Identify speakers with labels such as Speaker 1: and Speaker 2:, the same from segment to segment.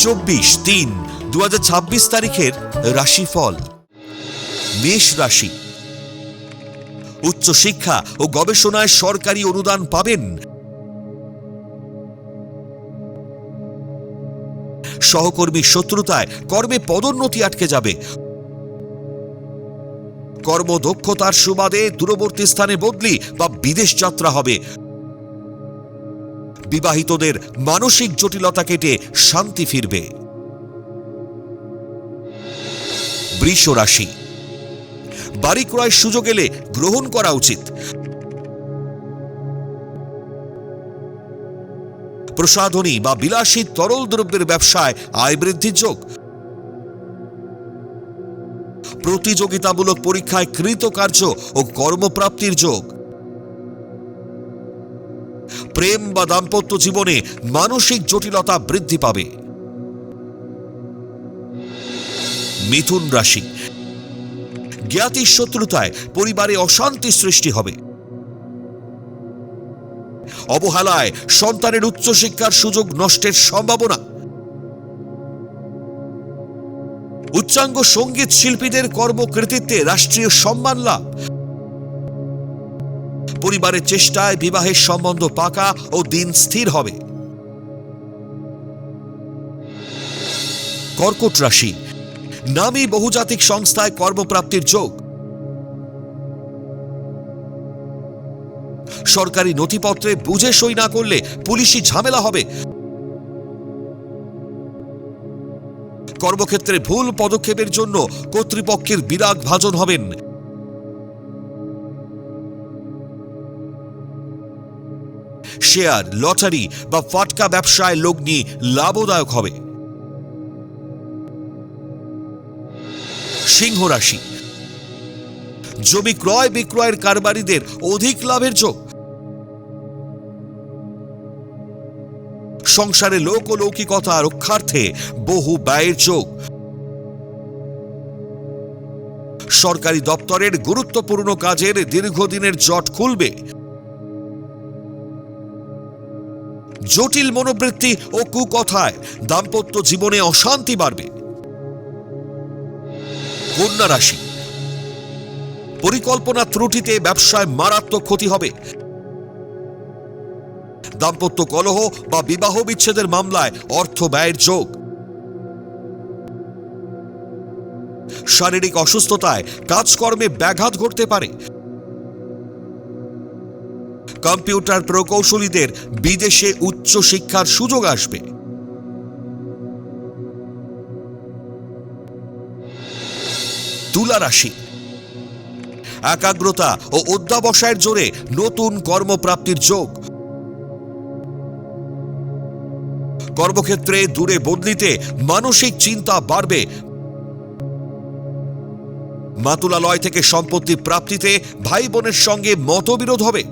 Speaker 1: 24/3/2026 তারিখের রাশিফল। মেষ রাশি। উচ্চশিক্ষা ও গবেষণায় সরকারি অনুদান পাবেন। সহকর্মীর শত্রুতায় কর্মে পদোন্নতি আটকে যাবে। কর্মদক্ষতার সুবাদে দূরবর্তী স্থানে বদলি বা বিদেশ যাত্রা হবে। বিবাহিতদের মানসিক জটিলতা কেটে শান্তি ফিরবে। বৃষ রাশি। বাড়ি ক্রয়ের সুযোগ এলে গ্রহণ করা উচিত। প্রসাধনী বা বিলাসী তরল দ্রব্যের ব্যবসায় আয় বৃদ্ধির যোগ। প্রতিযোগিতামূলক পরীক্ষায় কৃতকার্য ও কর্মপ্রাপ্তির যোগ। প্রেম বা দাম্পত্য জীবনে মানসিক জটিলতা বৃদ্ধি পাবে। মিথুন রাশি। জ্ঞাতির শত্রুতায় পরিবারে অশান্তি সৃষ্টি হবে। অবহেলায় সন্তানের উচ্চশিক্ষার সুযোগ নষ্টের সম্ভাবনা। উচ্চাঙ্গ সঙ্গীত শিল্পীদের কর্মকৃতিত্বে রাষ্ট্রীয় সম্মান লাভ। পরিবারের চেষ্টায় বিবাহের সম্বন্ধ পাকা ও দিন স্থির হবে। কর্কট রাশি। নামী বহুজাতিক সংস্থায় কর্মপ্রাপ্তির যোগ। সরকারি নথিপত্রে বুঝে সই না করলে পুলিশি ঝামেলা হবে। কর্মক্ষেত্রে ভুল পদক্ষেপের জন্য কর্তৃপক্ষের বিরাগ ভাজন হবেন। শেয়ার, লটারি বা ফাটকা ব্যবসায় লগ্নি লাভদায়ক হবে। সিংহ রাশি। জমি ক্রয় বিক্রয়ের কারবারিদের অধিক লাভের যোগ। সংসারে লোকলৌকিকতা রক্ষার্থে বহু ব্যয়ের যোগ। সরকারি দপ্তরের গুরুত্বপূর্ণ কাজের দীর্ঘদিনের জট খুলবে। জটিল মনোবৃত্তি ও কুকথায় দাম্পত্য জীবনে অশান্তি বাড়বে। কন্যা রাশি। পরিকল্পনা ত্রুটিতে ব্যবসায় মারাত্মক ক্ষতি হবে। দাম্পত্য কলহ বা বিবাহ বিচ্ছেদের মামলায় অর্থ ব্যয়ের যোগ। শারীরিক অসুস্থতায় কাজকর্মে ব্যাঘাত ঘটতে পারে। কম্পিউটার প্রকৌশলীদের বিদেশে উচ্চ শিক্ষার সুযোগ আসবে। তুলা রাশি। একাগ্রতা ও অধ্যাবসায়ের জোরে নতুন কর্মপ্রাপ্তির যোগ। কর্মক্ষেত্রে দূরে বদলিতে মানসিক চিন্তা বাড়বে। মাতুলালয় থেকে সম্পত্তি প্রাপ্তিতে ভাই বোনের সঙ্গে মতবিরোধ হবে।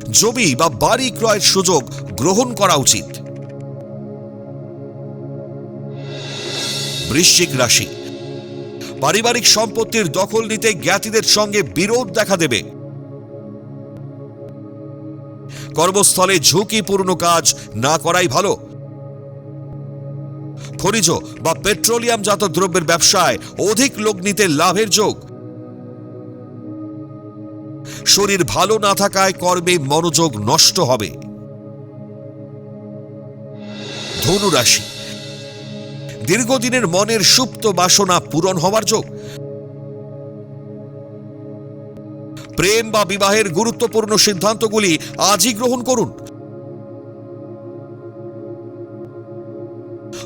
Speaker 1: জমি বা বাড়ি ক্রয়ের সুযোগ গ্রহণ করা উচিত। বৃশ্চিক রাশি। পারিবারিক সম্পত্তির দখল নিতে জ্ঞাতিদের সঙ্গে বিরোধ দেখা দেবে। কর্মস্থলে ঝুঁকিপূর্ণ কাজ না করাই ভালো। খনিজ বা পেট্রোলিয়ামজাত দ্রব্যের ব্যবসায় অধিক লগ্নিতে লাভের যোগ। শরীর ভালো না থাকায় কর্মে মনোযোগ নষ্ট হবে। ধনু রাশি। দীর্ঘদিনের মনের সুপ্ত বাসনা পূরণ হওয়ার যোগ। প্রেম বা বিবাহের গুরুত্বপূর্ণ সিদ্ধান্তগুলি আজই গ্রহণ করুন।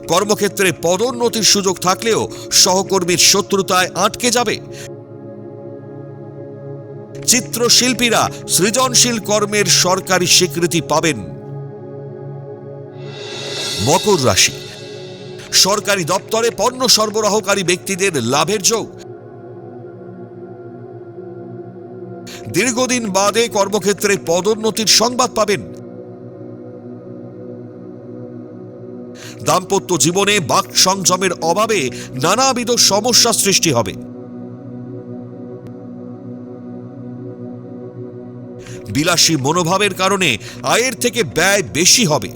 Speaker 1: কর্মক্ষেত্রে পদোন্নতির সুযোগ থাকলেও সহকর্মীর শত্রুতায় আটকে যাবে। চিত্রশিল্পীরা সৃজনশীল কর্মের সরকারি স্বীকৃতি পাবেন। মকর রাশি। সরকারি দপ্তরে পণ্য সরবরাহকারী ব্যক্তিদের লাভের যোগ। দীর্ঘদিন বাদে কর্মক্ষেত্রে পদোন্নতির সংবাদ পাবেন। দাম্পত্য জীবনে বাক সংযমের অভাবে নানাবিধ সমস্যা সৃষ্টি হবে। বিলাসী মনোভাবের কারণে আয়ের থেকে ব্যয় বেশি হবে।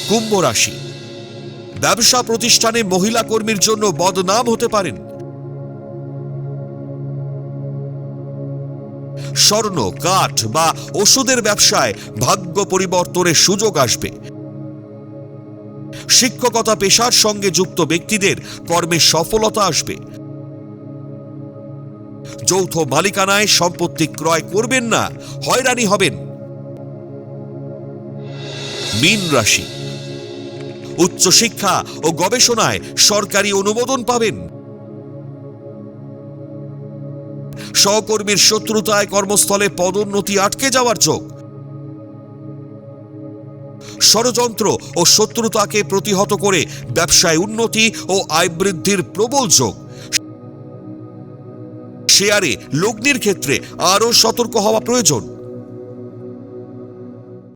Speaker 1: কুম্ভ রাশি, ব্যবসা প্রতিষ্ঠানে মহিলা কর্মীর জন্য বদনাম হতে পারেন। স্বর্ণ, কাঠ বা ওষুধের ব্যবসায় ভাগ্য পরিবর্তনের সুযোগ আসবে। শিক্ষকতা পেশার সঙ্গে যুক্ত ব্যক্তিদের কর্মে সফলতা আসবে। যৌথ মালিকানায় সম্পত্তি ক্রয় করবেন না, হয়রানি হবেন। মীন রাশি, উচ্চশিক্ষা ও গবেষণায় সরকারি অনুমোদন পাবেন। সহকর্মীর শত্রুতায় কর্মস্থলে পদোন্নতি আটকে যাওয়ার যোগ। ষড়যন্ত্র ও শত্রুতাকে প্রতিহত করে ব্যবসায় উন্নতি ও আয় বৃদ্ধির প্রবল যোগ। শেয়ারে লগ্নির ক্ষেত্রে আরও সতর্ক হওয়া প্রয়োজন।